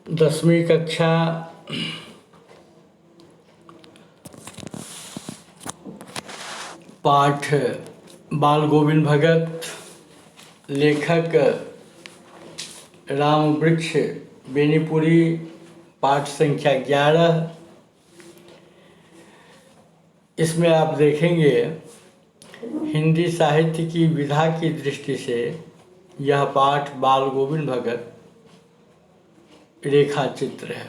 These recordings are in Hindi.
10वीं कक्षा पाठ बाल गोविंद भगत, लेखक राम वृक्ष बेनीपुरी, पाठ संख्या 11। इसमें आप देखेंगे हिंदी साहित्य की विधा की दृष्टि से यह पाठ बाल गोविंद भगत रेखा चित्र है।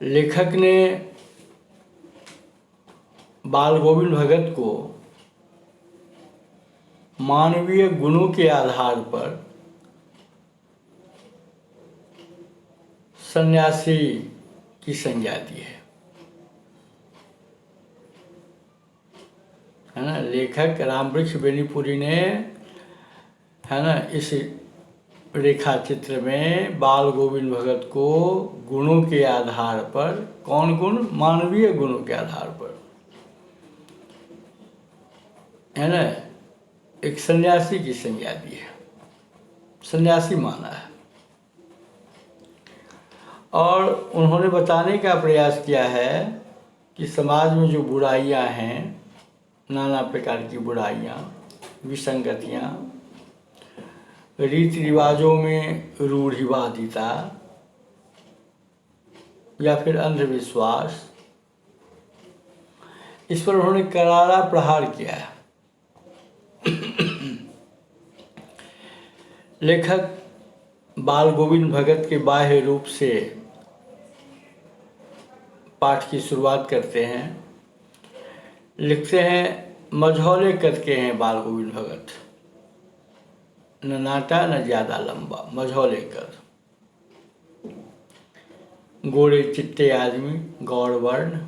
लेखक ने बाल गोविंद भगत को मानवीय गुणों के आधार पर सन्यासी की संज्ञा दी है ना। लेखक रामवृक्ष बेनीपुरी ने, है ना, इस रेखा चित्र में बाल गोविंद भगत को गुणों के आधार पर, कौन गुण? मानवीय गुणों के आधार पर, है ना, एक सन्यासी की संज्ञा दी है, सन्यासी माना है। और उन्होंने बताने का प्रयास किया है कि समाज में जो बुराइयां हैं, नाना प्रकार की बुराइयां, विसंगतियां, रीति रिवाजों में रूढ़िवादिता या फिर अंधविश्वास, इस पर उन्होंने करारा प्रहार किया है। लेखक बाल गोविंद भगत के बाह्य रूप से पाठ की शुरुआत करते हैं। लिखते हैं, मझौले कद के हैं बाल गोविंद भगत, न नाटा न ज़्यादा लंबा, मझौले कद, गोरे चिट्टे आदमी, गौर वर्ण,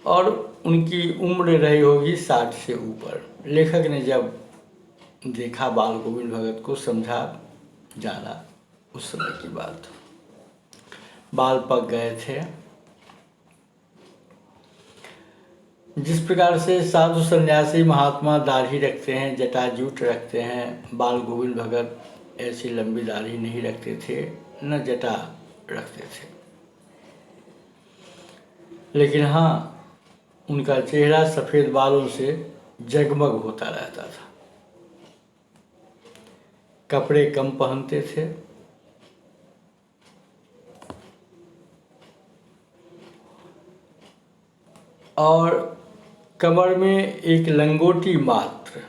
और उनकी उम्र रही होगी 60 से ऊपर। लेखक ने जब देखा बाल गोविंद भगत को, समझा, जाना, उस समय की बात। बाल पक गए थे। जिस प्रकार से साधु सन्यासी महात्मा दाढ़ी रखते हैं, जटाजूट रखते हैं, बाल गोविंद भगत ऐसी लंबी दाढ़ी नहीं रखते थे, न जटा रखते थे। लेकिन हाँ, उनका चेहरा सफ़ेद बालों से जगमग होता रहता था। कपड़े कम पहनते थे। और कमर में एक लंगोटी मात्र,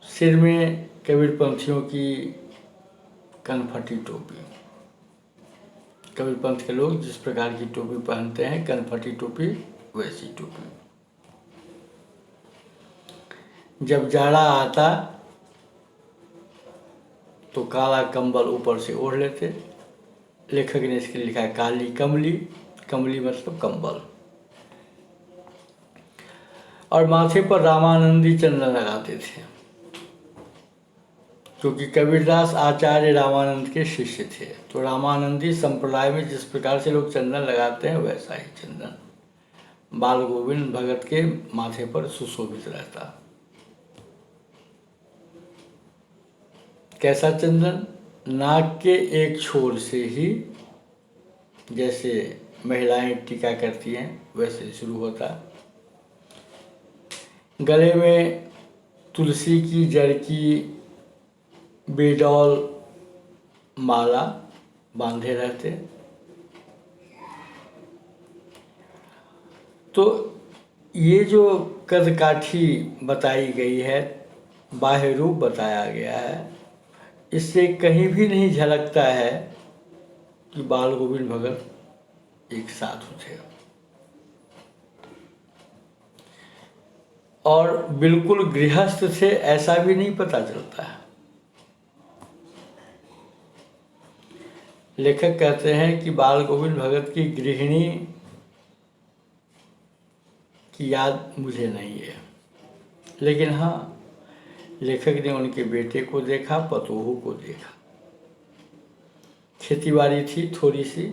सिर में कबीरपंथियों की कनफटी टोपी। कबीरपंथ के लोग जिस प्रकार की टोपी पहनते हैं, कनफटी टोपी, वैसी टोपी। जब जाड़ा आता तो काला कंबल ऊपर से ओढ़ लेते। लेखक ने इसके लिखा है काली कमली, कमली मतलब कंबल। और माथे पर रामानंदी चंदन लगाते थे, क्योंकि कबीरदास आचार्य रामानंद के शिष्य थे। तो रामानंदी संप्रदाय में जिस प्रकार से लोग चंदन लगाते हैं, वैसा ही चंदन बाल गोविंद भगत के माथे पर सुशोभित रहता। कैसा चंदन? नाक के एक छोर से ही, जैसे महिलाएं टीका करती हैं, वैसे शुरू होता। गले में तुलसी की जड़ की बेडौल माला बांधे रहते। तो ये जो कदकाठी बताई गई है, बाह्य रूप बताया गया है, इससे कहीं भी नहीं झलकता है कि बाल गोविंद भगत एक साधु थे। और बिल्कुल गृहस्थ थे, ऐसा भी नहीं पता चलता है। लेखक कहते हैं कि बाल गोविंद भगत की गृहिणी की याद मुझे नहीं है, लेकिन हाँ, लेखक ने उनके बेटे को देखा, पतोहू को देखा। खेतीबाड़ी थी थोड़ी सी,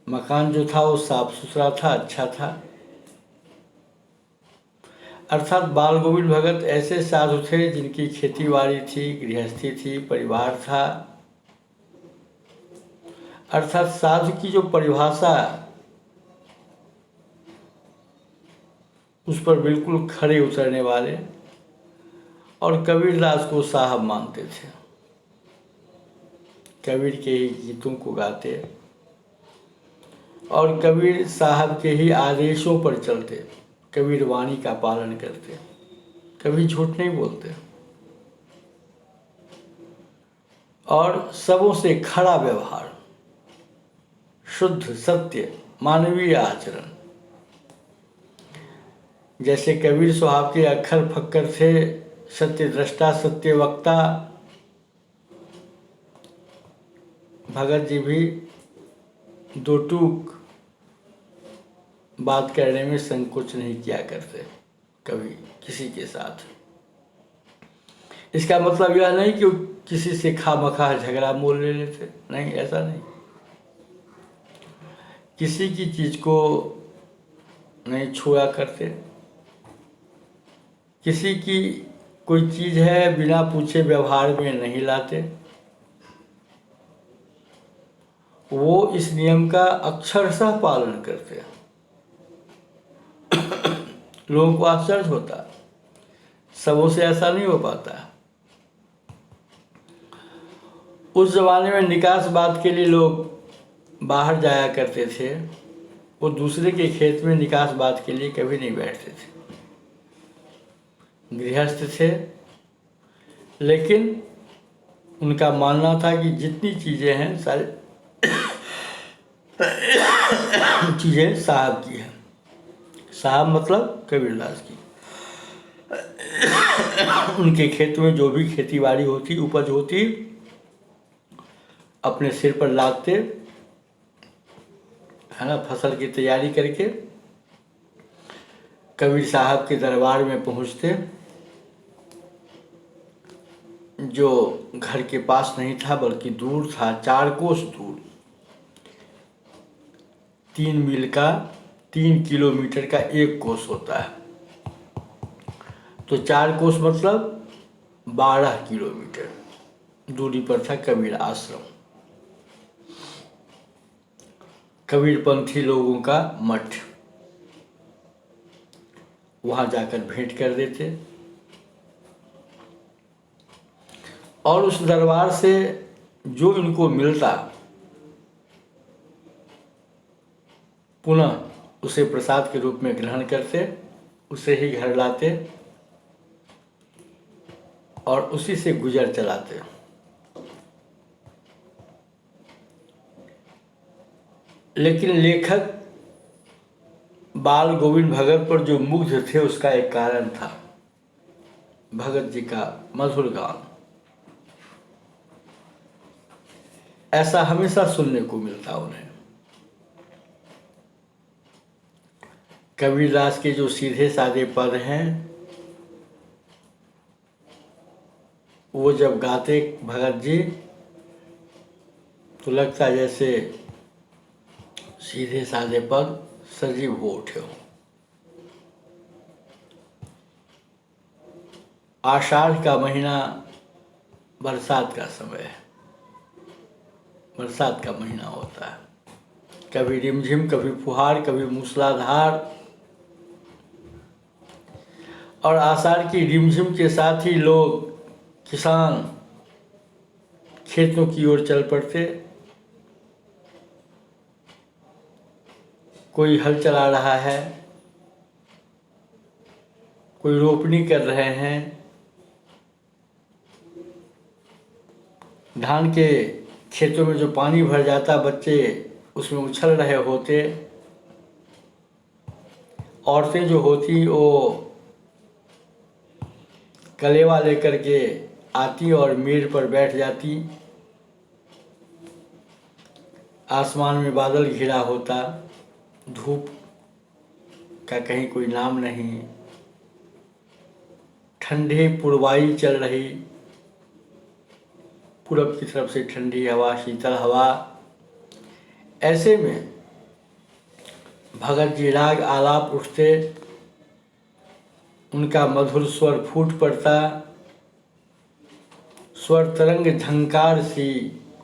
मकान जो था वो साफ सुथरा था, अच्छा था। अर्थात बाल गोविंद भगत ऐसे साधु थे जिनकी खेती बाड़ी थी, गृहस्थी थी, परिवार था। अर्थात साधु की जो परिभाषा, उस पर बिल्कुल खड़े उतरने वाले, और कबीरदास को साहब मानते थे। कबीर के ही गीतों को गाते और कबीर साहब के ही आदेशों पर चलते, कबीर वाणी का पालन करते, कभी झूठ नहीं बोलते और सबों से खड़ा व्यवहार, शुद्ध सत्य मानवीय आचरण। जैसे कबीर साहब के अक्खर फक्कर थे, सत्य दृष्टा, सत्य वक्ता, भगत जी भी दो टूक बात करने में संकोच नहीं किया करते कभी किसी के साथ। इसका मतलब यह नहीं कि किसी से खामखा झगड़ा मोल ले लेते, नहीं, ऐसा नहीं। किसी की चीज को नहीं छुआ करते, किसी की कोई चीज है बिना पूछे व्यवहार में नहीं लाते। वो इस नियम का अक्षरशः पालन करते हैं। लोगों को आश्चर्य होता, सबों से ऐसा नहीं हो पाता। उस जमाने में निकास बात के लिए लोग बाहर जाया करते थे, वो दूसरे के खेत में निकास बात के लिए कभी नहीं बैठते थे। गृहस्थ थे, लेकिन उनका मानना था कि जितनी चीज़ें हैं सारी चीज़ें साहब की हैं। साहब मतलब कबीरदास की। उनके खेत में जो भी खेती बाड़ी होती, उपज होती, अपने सिर पर लादते, है ना, फसल की तैयारी करके कबीर साहब के दरबार में पहुंचते, जो घर के पास नहीं था बल्कि दूर था, 4 कोस दूर, 3 मील का, 3 किलोमीटर का 1 कोस होता है, तो 4 कोस मतलब 12 किलोमीटर दूरी पर था कबीर आश्रम, कबीरपंथी लोगों का मठ। वहां जाकर भेंट कर देते और उस दरबार से जो इनको मिलता पुनः उसे प्रसाद के रूप में ग्रहण करते, उसे ही घर लाते और उसी से गुजर चलाते। लेकिन लेखक बाल गोविंद भगत पर जो मुग्ध थे उसका एक कारण था, भगत जी का मधुर गान। ऐसा हमेशा सुनने को मिलता उन्हें। कबीरदास के जो सीधे साधे पद हैं, वो जब गाते भगत जी तो लगता जैसे सीधे साधे पद सजीव हो उठे हो। आषाढ़ का महीना बरसात का समय है, बरसात का महीना होता है, कभी रिमझिम, कभी फुहार, कभी मूसलाधार। और आषाढ़ की रिमझिम के साथ ही लोग, किसान खेतों की ओर चल पड़ते। कोई हल चला रहा है, कोई रोपनी कर रहे हैं, धान के खेतों में जो पानी भर जाता, बच्चे उसमें उछल रहे होते। औरतें जो होती वो कलेवा लेकर के आती और मेड़ पर बैठ जाती। आसमान में बादल घिरा होता, धूप का कहीं कोई नाम नहीं, ठंडी पुरवाई चल रही, पूरब की तरफ से ठंडी हवा, शीतल हवा। ऐसे में भगत जी राग आलाप उठते उनका मधुर स्वर फूट पड़ता, स्वर तरंग झंकार सी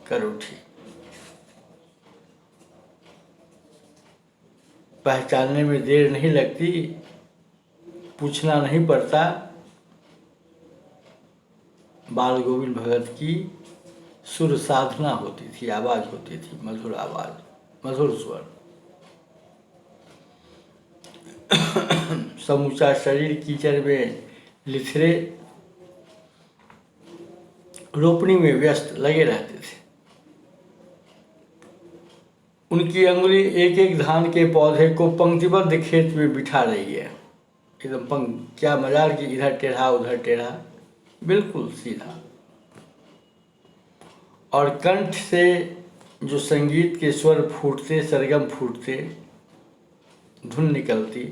कर उठी। पहचानने में देर नहीं लगती, पूछना नहीं पड़ता, बाल गोविंद भगत की सुर साधना होती थी, आवाज होती थी, मधुर आवाज, मधुर स्वर। समूचा शरीर कीचड़ में लिथरे, रोपनी में व्यस्त लगे रहते थे। उनकी अंगुली एक एक धान के पौधे को पंक्तिबद्ध खेत में बिठा रही है। एकदम क्या मजाल कि इधर टेढ़ा उधर टेढ़ा, बिल्कुल सीधा। और कंठ से जो संगीत के स्वर फूटते, सरगम फूटते, धुन निकलती,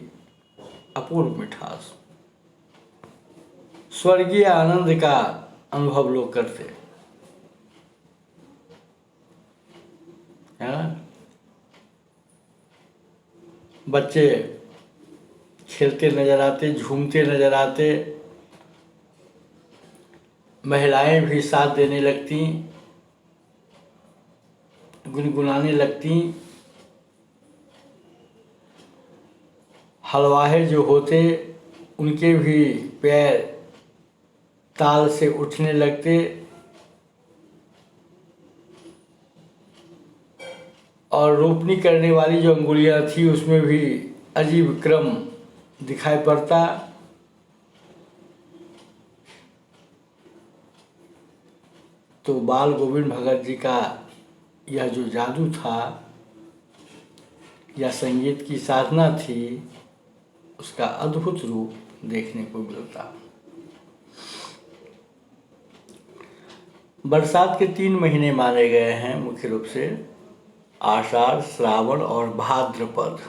अपूर्व मिठास, स्वर्गीय आनंद का अनुभव लोग करते है ना। बच्चे खेलते नजर आते, झूमते नजर आते, महिलाएं भी साथ देने लगती, गुनगुनाने लगती। हलवाहे जो होते उनके भी पैर ताल से उठने लगते और रोपनी करने वाली जो अंगुलियां थी उसमें भी अजीब क्रम दिखाई पड़ता। तो बाल गोविंद भगत जी का यह जो जादू था या संगीत की साधना थी, उसका अद्भुत रूप देखने को मिलता। बरसात के 3 महीने माने गए हैं मुख्य रूप से, आषाढ़, श्रावण और भाद्रपद,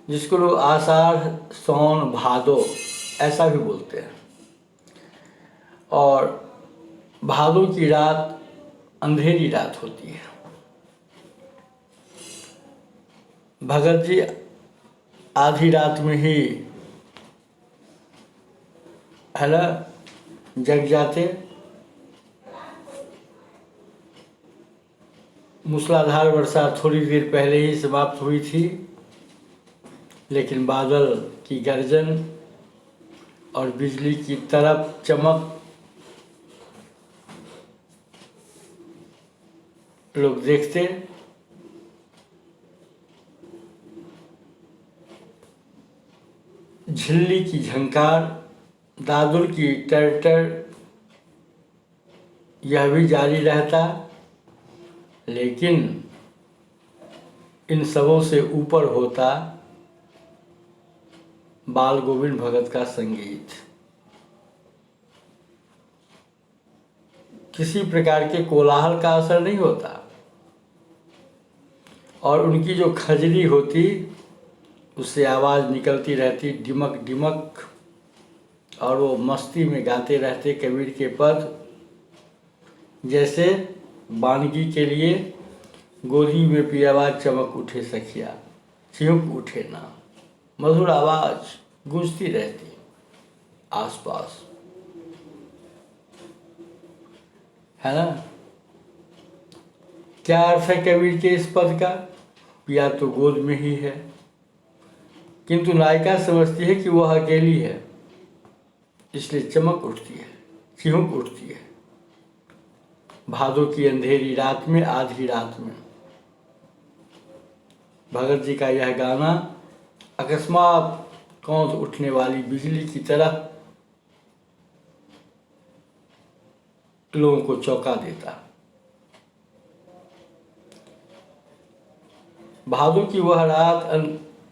जिसको लोग आषाढ़, सौन, भादो ऐसा भी बोलते हैं। और भादो की रात अंधेरी रात होती है। भगत जी आधी रात में ही है ना जग जाते। मूसलाधार वर्षा थोड़ी देर पहले ही समाप्त हुई थी, लेकिन बादल की गर्जन और बिजली की तड़प चमक लोग देखते। झिल्ली की झंकार, दादुर की टरटर, यह भी जारी रहता। लेकिन इन सबों से ऊपर होता बाल गोविंद भगत का संगीत। किसी प्रकार के कोलाहल का असर नहीं होता और उनकी जो खजरी होती उससे आवाज़ निकलती रहती, डिमक डिमक, और वो मस्ती में गाते रहते कबीर के पद। जैसे बानगी के लिए गोदी में पियावा चमक उठे सखिया, चिहुक उठे ना, मधुर आवाज गूंजती रहती आसपास, है ना। क्या अर्थ है कबीर के इस पद का? पिया तो गोद में ही है, किंतु नायिका समझती है कि वह अकेली है, इसलिए चमक उठती है, चिहुक उठती है। भादों की अंधेरी रात में, आधी रात में भगत जी का यह गाना अकस्मात कौंध उठने वाली बिजली की तरह लोगों को चौंका देता। भादों की वह रात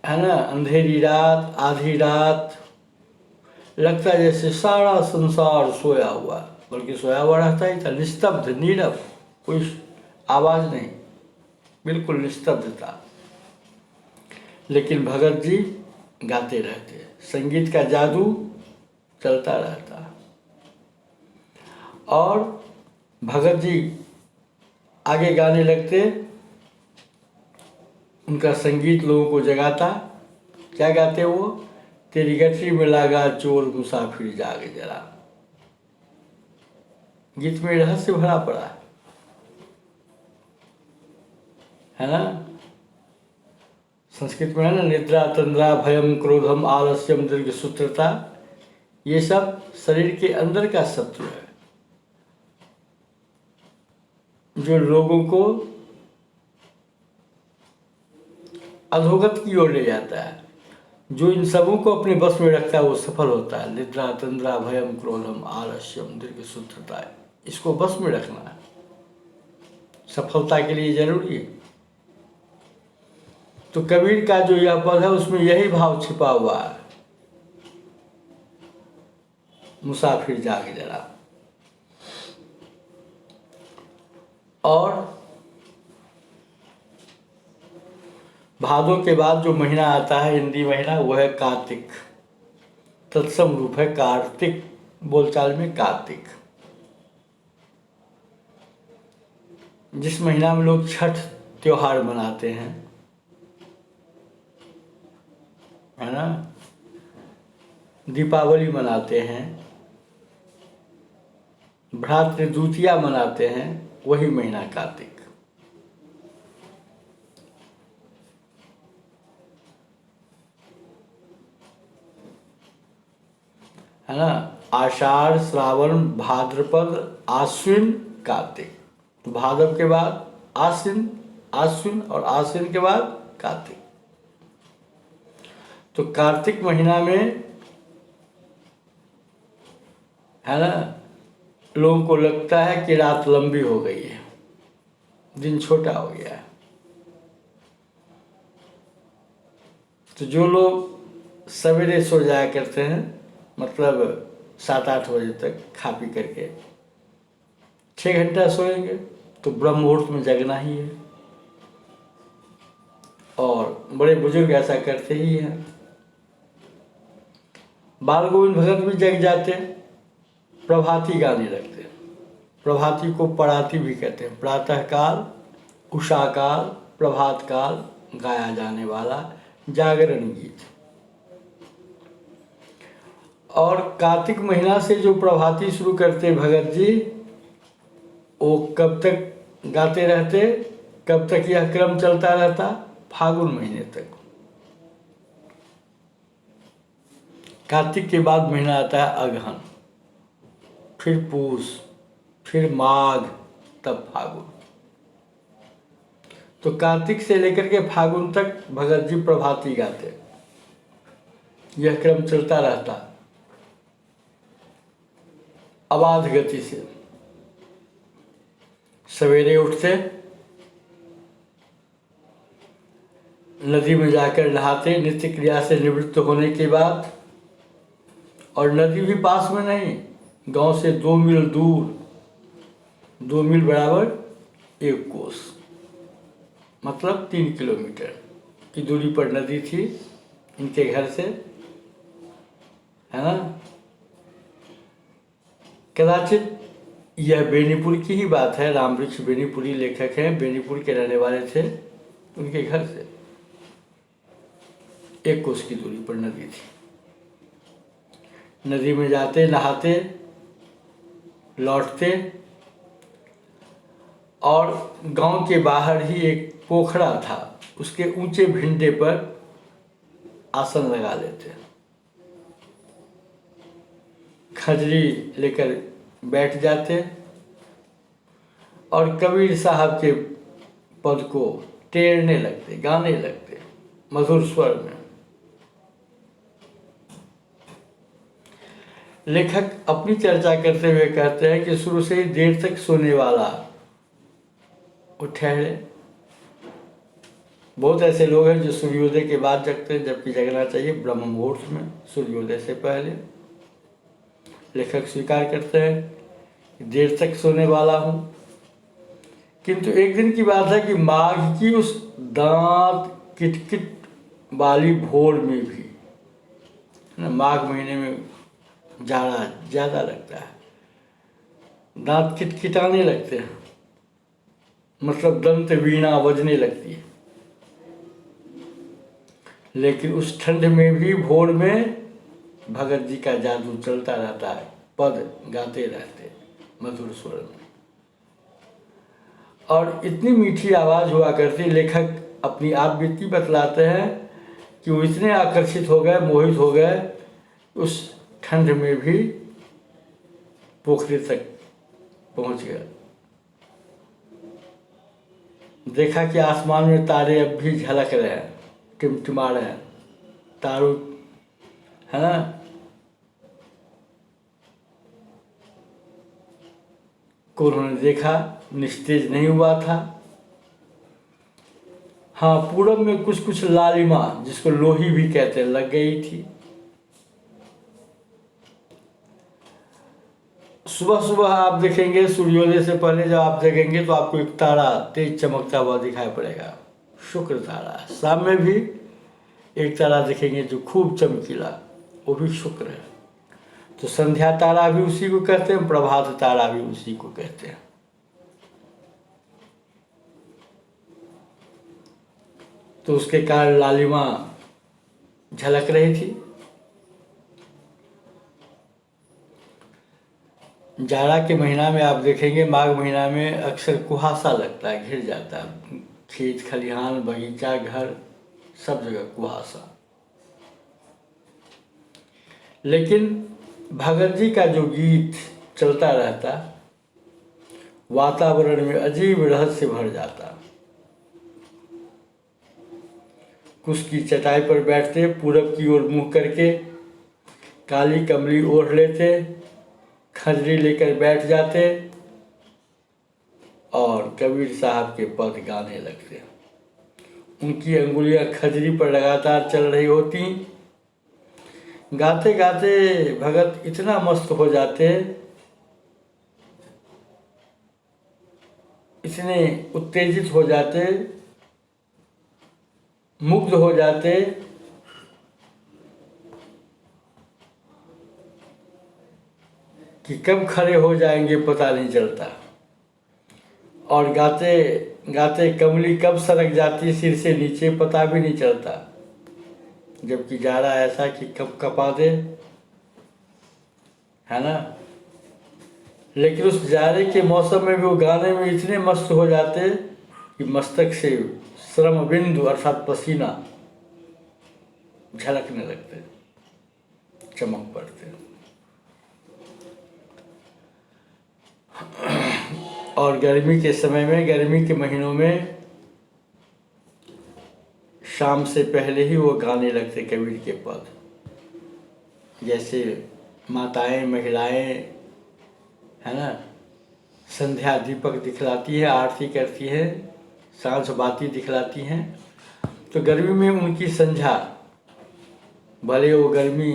है ना, अंधेरी रात, आधी रात, लगता है जैसे सारा संसार सोया हुआ, बल्कि सोया हुआ रहता ही था, निस्तब्ध, नीरव, कोई आवाज नहीं, बिल्कुल निस्तब्धता। लेकिन भगत जी गाते रहते, संगीत का जादू चलता रहता। और भगत जी आगे गाने लगते, उनका संगीत लोगों को जगाता। क्या गाते वो? तेरी गठरी में लागा चोर मुसाफिर जाग जरा। गीत में रहस्य भरा पड़ा है ना। संस्कृत में है ना, निद्रा तंद्रा भयम क्रोधम आलस्यम दीर्घ सूत्रता, ये सब शरीर के अंदर का शत्रु है जो लोगों को अधोगत की ओर ले जाता है। जो इन सबों को अपने बस में रखता है वो सफल होता है। निद्रा तंद्रा भयम क्रोधम आलस्यम दीर्घ सूत्रता, इसको बस में रखना है, सफलता के लिए जरूरी है। तो कबीर का जो यह पद है उसमें यही भाव छिपा हुआ है, मुसाफिर जाग जरा। और भादों के बाद जो महीना आता है हिंदी महीना, वो है कार्तिक। तत्सम रूप है कार्तिक, बोलचाल में कार्तिक। जिस महीना में लोग छठ त्योहार मनाते हैं, है ना, दीपावली मनाते हैं, भ्रातृ द्वितीया मनाते हैं, वही महीना कार्तिक है ना। आषाढ़ श्रावण भाद्रपद आश्विन कार्तिक, तो भाद्र के बाद आश्विन, आश्विन और आश्विन के बाद कार्तिक। तो कार्तिक महीना में है ना, लोगों को लगता है कि रात लंबी हो गई है, दिन छोटा हो गया है। तो जो लोग सवेरे सो जाया करते हैं, मतलब 7-8 बजे तक खा पी करके 6 घंटा सोएंगे, तो ब्रह्म मुहूर्त में जगना ही है। और बड़े बुजुर्ग ऐसा करते ही हैं। बाल गोविंद भगत भी जग जाते, प्रभाती गाने लगते। प्रभाती को पराती भी कहते हैं। प्रातः काल, उषा काल, प्रभात काल गाया जाने वाला जागरण गीत। और कार्तिक महीना से जो प्रभाती शुरू करते भगत जी, वो कब तक गाते रहते, कब तक यह क्रम चलता रहता? फागुन महीने तक। कार्तिक के बाद महीना आता है अगहन, फिर पूस, फिर माघ, तब फागुन। तो कार्तिक से लेकर के फागुन तक भगत जी प्रभाती गाते, यह क्रम चलता रहता अबाध गति से। सवेरे उठते, नदी में जाकर नहाते नित्य क्रिया से निवृत्त होने के बाद, और नदी भी पास में नहीं, गांव से 2 मील दूर, 2 मील बराबर 1 कोस, मतलब 3 किलोमीटर की दूरी पर नदी थी इनके घर से, है ना। कदाचित यह बेनीपुर की ही बात है। रामवृक्ष बेनीपुरी लेखक हैं, बेनीपुर के रहने वाले थे। उनके घर से 1 कोस की दूरी पर नदी थी। नदी में जाते, नहाते, लौटते, और गांव के बाहर ही एक पोखरा था, उसके ऊंचे भिंडे पर आसन लगा लेते, खजरी लेकर बैठ जाते और कबीर साहब के पद को टेरने लगते, गाने लगते मधुर स्वर में। लेखक अपनी चर्चा करते हुए कहते हैं कि शुरू से ही देर तक सोने वाला वो ठहरे। बहुत ऐसे लोग हैं जो सूर्योदय के बाद जगते हैं, जबकि जगना चाहिए ब्रह्म मुहूर्त में, सूर्योदय से पहले। लेखक स्वीकार करते हैं कि देर तक सोने वाला हूँ। किंतु एक दिन की बात है कि माघ की उस दांत किटकिट वाली भोर में भी, माघ महीने में जाड़ा ज़्यादा लगता है, दांत किटकिटाने लगते हैं, मतलब दंत वीणा बजने लगती है। लेकिन उस ठंड में भी भोर में भगत जी का जादू चलता रहता है, पद गाते रहते मधुर स्वर में। और इतनी मीठी आवाज़ हुआ करती, लेखक अपनी आप बीती बतलाते हैं कि वो इतने आकर्षित हो गए, मोहित हो गए, उस ठंड में भी पोखरे तक पहुंच गए। देखा कि आसमान में तारे अब भी झलक रहे हैं, टिमटिमा रहे हैं, तारों, है ना, को उन्होंने देखा, निस्तेज नहीं हुआ था। हाँ, पूरब में कुछ कुछ लालिमा, जिसको लोही भी कहते हैं, लग गई थी। सुबह सुबह आप देखेंगे, सूर्योदय से पहले जब आप देखेंगे तो आपको एक तारा तेज चमकता हुआ दिखाई पड़ेगा, शुक्र तारा। शाम में भी एक तारा देखेंगे जो खूब चमकीला, वो भी शुक्र है। तो संध्या तारा भी उसी को कहते हैं, प्रभात तारा भी उसी को कहते हैं। तो उसके कारण लालिमा झलक रही थी। जाड़ा के महीना में आप देखेंगे, माघ महीना में अक्सर कुहासा लगता है, घिर जाता है, खेत खलिहान बगीचा घर सब जगह कुहासा। लेकिन भगत जी का जो गीत चलता रहता, वातावरण में अजीब रहस्य भर जाता। कुछ की चटाई पर बैठते, पूरब की ओर मुंह करके काली कमली ओढ़ लेते, खजरी लेकर बैठ जाते और कबीर साहब के पद गाने लगते। उनकी अंगुलियां खजरी पर लगातार चल रही होती। गाते गाते भगत इतना मस्त हो जाते, इतने उत्तेजित हो जाते, मुग्ध हो जाते कि कब खड़े हो जाएंगे पता नहीं चलता। और गाते गाते कमली कब सरक जाती सिर से नीचे पता भी नहीं चलता। जबकि जाड़ा ऐसा कि कब कपा दे, है ना। लेकिन उस जाड़े के मौसम में भी वो गाने में इतने मस्त हो जाते कि मस्तक से श्रम बिंदु अर्थात पसीना झलकने लगते, चमक पड़ते। और गर्मी के समय में, गर्मी के महीनों में शाम से पहले ही वो गाने लगते कबीर के पद। जैसे माताएं महिलाएं, है ना, संध्या दीपक दिखलाती है, आरती करती है, सांझ बाती दिखलाती हैं। तो गर्मी में उनकी संध्या, भले वो गर्मी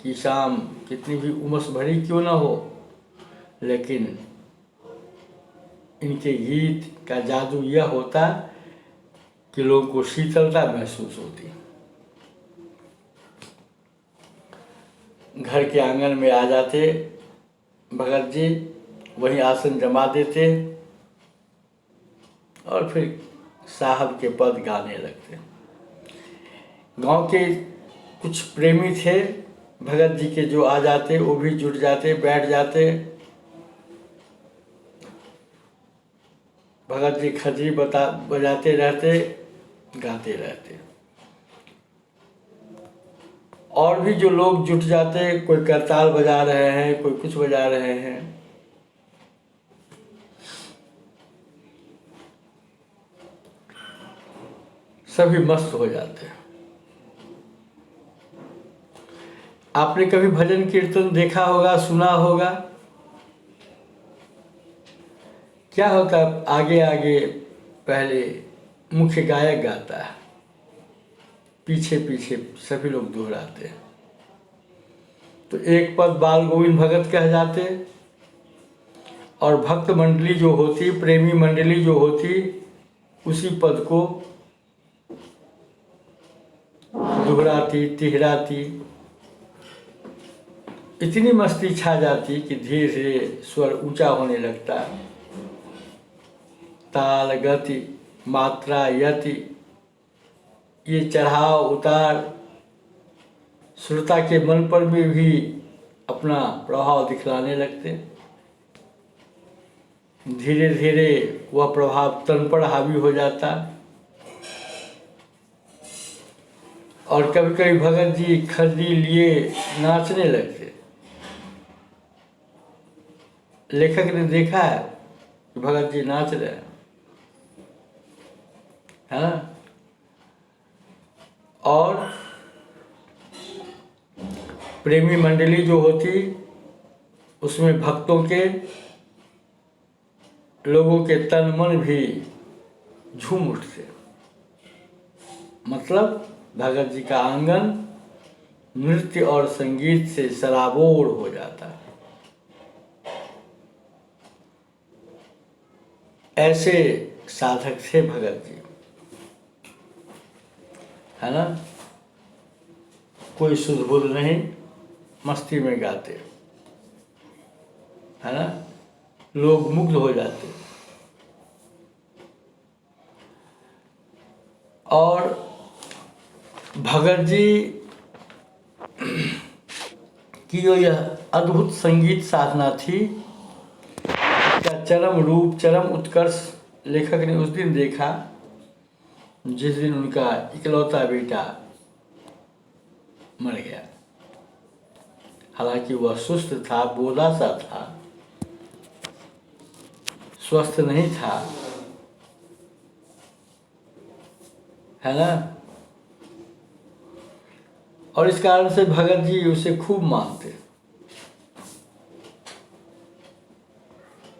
की शाम कितनी भी उमस भरी क्यों ना हो, लेकिन इनके गीत का जादू यह होता कि लोगों को शीतलता महसूस होती। घर के आंगन में आ जाते भगत जी, वहीं आसन जमा देते और फिर साहब के पद गाने लगते। गांव के कुछ प्रेमी थे भगत जी के, जो आ जाते, वो भी जुट जाते, बैठ जाते। भगत जी खजरी बजाते रहते, गाते रहते। और भी जो लोग जुट जाते, कोई करताल बजा रहे हैं, कोई कुछ बजा रहे हैं। सभी मस्त हो जाते हैं। आपने कभी भजन कीर्तन देखा होगा, सुना होगा। क्या होता है, आगे आगे पहले मुख्य गायक गाता है, पीछे पीछे सभी लोग दोहराते हैं। तो एक पद बाल गोविंद भगत कह जाते, और भक्त मंडली जो होती, प्रेमी मंडली जो होती, उसी पद को दोहराती, तिहराती। इतनी मस्ती छा जाती कि धीरे धीरे स्वर ऊंचा होने लगता। ताल गति मात्रा यति, ये चढ़ाव उतार श्रोता के मन पर में भी अपना प्रभाव दिखलाने लगते। धीरे धीरे वह प्रभाव तन पर हावी हो जाता और कभी कभी भगत जी खड़ी लिए नाचने लगते। लेखक ने देखा है कि भगत जी नाच रहे हैं, है ना। और प्रेमी मंडली जो होती उसमें भक्तों के, लोगों के तन मन भी झूम उठते। मतलब भगत जी का आंगन नृत्य और संगीत से सराबोर हो जाता है। ऐसे साधक थे भगत जी, है ना। कोई सुध बुध नहीं, मस्ती में गाते, है ना। लोग मुग्ध हो जाते। और भगत जी की जो यह अद्भुत संगीत साधना थी, इसका चरम रूप, चरम उत्कर्ष लेखक ने उस दिन देखा जिस दिन उनका इकलौता बेटा मर गया। हालांकि वह सुस्त था, बोला सा था, स्वस्थ नहीं था, है ना। और इस कारण से भगत जी उसे खूब मानते।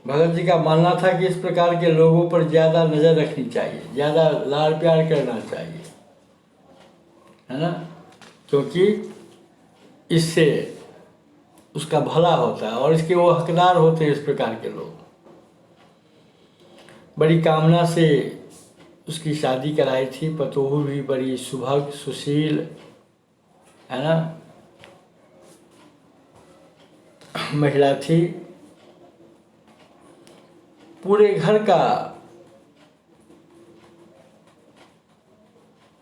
भगत जी का मानना था कि इस प्रकार के लोगों पर ज़्यादा नज़र रखनी चाहिए, ज़्यादा लाड़ प्यार करना चाहिए, है ना। क्योंकि इससे उसका भला होता है और इसके वो हकदार होते हैं। इस प्रकार के लोग बड़ी कामना से उसकी शादी कराई थी। पतोहू भी बड़ी सुभग सुशील, है ना, महिला थी। पूरे घर का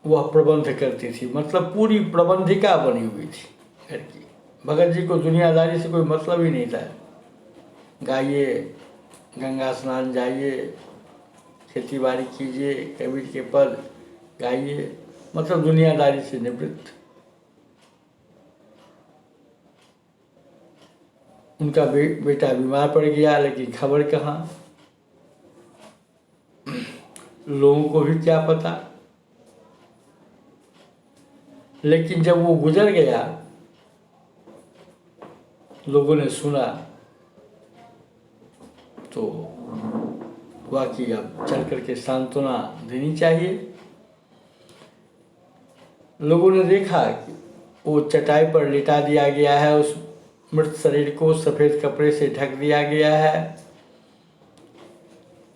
वह प्रबंध करती थी, मतलब पूरी प्रबंधिका बनी हुई थी घर की। भगत जी को दुनियादारी से कोई मतलब ही नहीं था। गाइए, गंगा स्नान जाइए, खेती बाड़ी कीजिए, कबीर के पद गाइए, मतलब दुनियादारी से निवृत्त। उनका बेटा बीमार पड़ गया, लेकिन खबर कहाँ, लोगों को भी क्या पता। लेकिन जब वो गुजर गया, लोगों ने सुना तो हुआ कि अब चल करके सांत्वना देनी चाहिए। लोगों ने देखा कि वो चटाई पर लिटा दिया गया है, उस मृत शरीर को सफ़ेद कपड़े से ढक दिया गया है,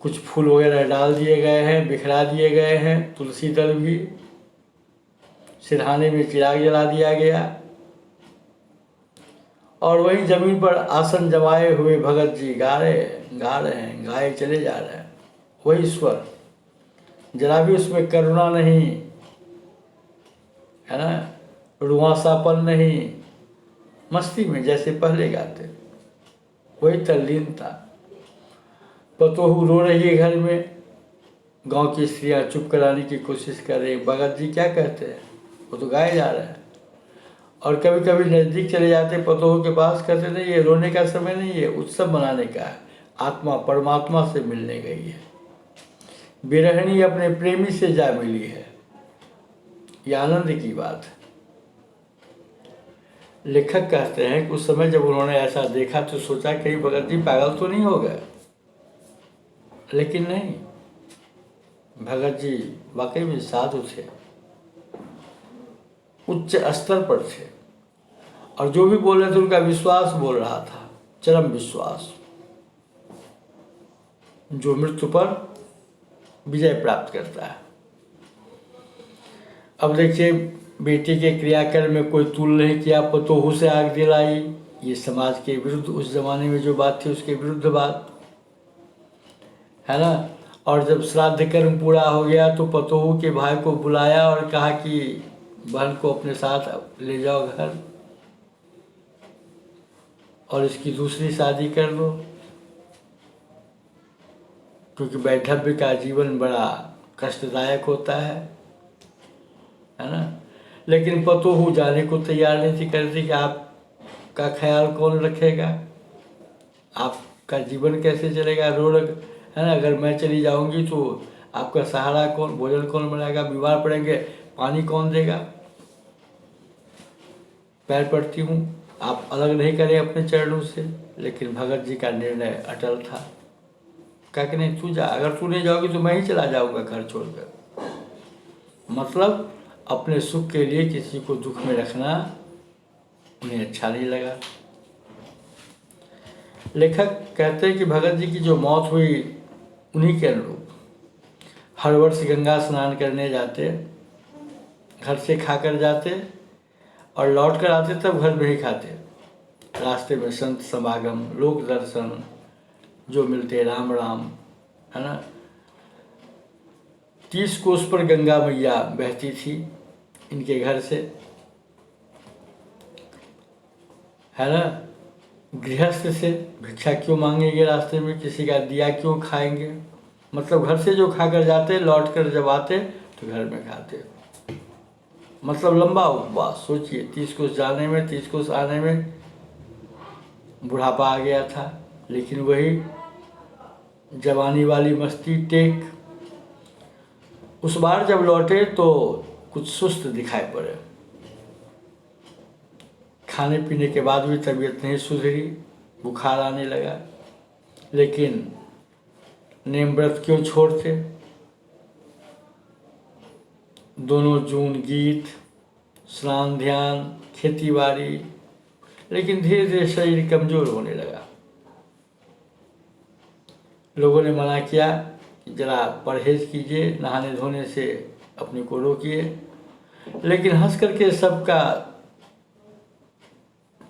कुछ फूल वगैरह डाल दिए गए हैं, बिखरा दिए गए हैं, तुलसी दल भी, सिरहाने में चिराग जला दिया गया। और वहीं जमीन पर आसन जमाए हुए भगत जी गा रहे हैं, गाए चले जा रहे हैं। वही स्वर, जरा भी उसमें करुणा नहीं, है ना, रुआसापन नहीं, मस्ती में जैसे पहले गाते, वही तल्लीनता। पतोहू रो रही है घर में, गांव की स्त्रियां चुप कराने की कोशिश कर रही। भगत जी क्या कहते हैं, वो तो गाए जा रहे हैं। और कभी कभी नज़दीक चले जाते पतोहू के पास, कहते नहीं ये रोने का समय नहीं है, उत्सव मनाने का है, आत्मा परमात्मा से मिलने गई है, विरहिणी अपने प्रेमी से जा मिली है, ये आनंद की बात है। लेखक कहते हैं कि उस समय जब उन्होंने ऐसा देखा तो सोचा कहीं भगत जी पागल तो नहीं हो गए, लेकिन नहीं, भगत जी वाकई में साधु थे, उच्च स्तर पर थे। और जो भी बोल रहे थे उनका विश्वास बोल रहा था, चरम विश्वास, जो मृत्यु पर विजय प्राप्त करता है। अब देखिए, बेटी के क्रियाकर्म में कोई तुल नहीं किया, पतोहू से आग दिलाई, ये समाज के विरुद्ध, उस जमाने में जो बात थी उसके विरुद्ध बात, है ना। और जब श्राद्ध कर्म पूरा हो गया तो पतोहू के भाई को बुलाया और कहा कि बहन को अपने साथ ले जाओ घर और इसकी दूसरी शादी कर दो, क्योंकि वैधव्य का जीवन बड़ा कष्टदायक होता है ना। लेकिन पतोहू जाने को तैयार नहीं थी, कहती कि आपका ख्याल कौन रखेगा, आपका जीवन कैसे चलेगा, रोड है ना, अगर मैं चली जाऊंगी तो आपका सहारा कौन, भोजन कौन बनाएगा, बीमार पड़ेंगे पानी कौन देगा। पैर पड़ती हूँ, आप अलग नहीं करें अपने चरणों से। लेकिन भगत जी का निर्णय अटल था, कहा कि नहीं तू जा, अगर तू नहीं जाओगी तो मैं ही चला जाऊंगा घर छोड़कर। मतलब अपने सुख के लिए किसी को दुख में रखना उन्हें अच्छा नहीं लगा। लेखक कहते हैं कि भगत जी की जो मौत हुई उन्हीं के अनुरूप हर वर्ष गंगा स्नान करने जाते, घर से खाकर जाते और लौट कर आते तब घर में ही खाते। रास्ते में संत समागम, लोक दर्शन जो मिलते, राम राम, है ना। 30 कोस पर गंगा मैया बहती थी इनके घर से, है ना। गृहस्थ से भिक्षा क्यों मांगेंगे रास्ते में, किसी का दिया क्यों खाएंगे। मतलब घर से जो खाकर जाते, लौट कर जब आते तो घर में खाते। मतलब लंबा उपवास, सोचिए 30 कोस जाने में 30 कोस आने में बुढ़ापा आ गया था, लेकिन वही जवानी वाली मस्ती टेक। उस बार जब लौटे तो कुछ सुस्त दिखाई पड़े, खाने पीने के बाद भी तबीयत नहीं सुधरी, बुखार आने लगा। लेकिन नेम व्रत क्यों छोड़ते। दोनों जून गीत, स्नान, ध्यान, खेती बाड़ी। लेकिन धीरे धीरे शरीर कमजोर होने लगा। लोगों ने मना किया कि जरा परहेज कीजिए, नहाने धोने से अपने को रोकिए। लेकिन हंस करके सबका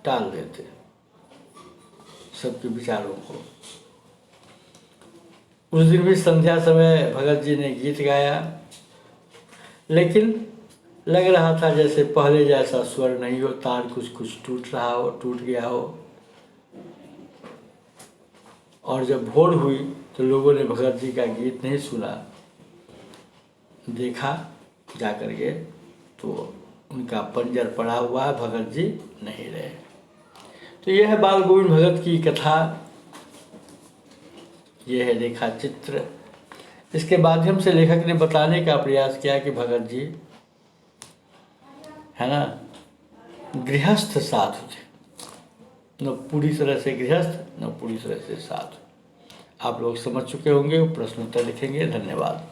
टाल देते, सबके विचारों को। उस दिन भी संध्या समय भगत जी ने गीत गाया, लेकिन लग रहा था जैसे पहले जैसा स्वर नहीं हो, तार कुछ कुछ टूट रहा हो, टूट गया हो। और जब भोर हुई तो लोगों ने भगत जी का गीत नहीं सुना, देखा जा कर के तो उनका पंजर पड़ा हुआ है, भगत जी नहीं रहे। तो यह है बाल गोविंद भगत की कथा, यह है रेखा चित्र। इसके माध्यम से लेखक ने बताने का प्रयास किया कि भगत जी, है ना, गृहस्थ साधु थे, न पूरी तरह से गृहस्थ न पूरी तरह से साधु। आप लोग समझ चुके होंगे, प्रश्नोत्तर लिखेंगे। धन्यवाद।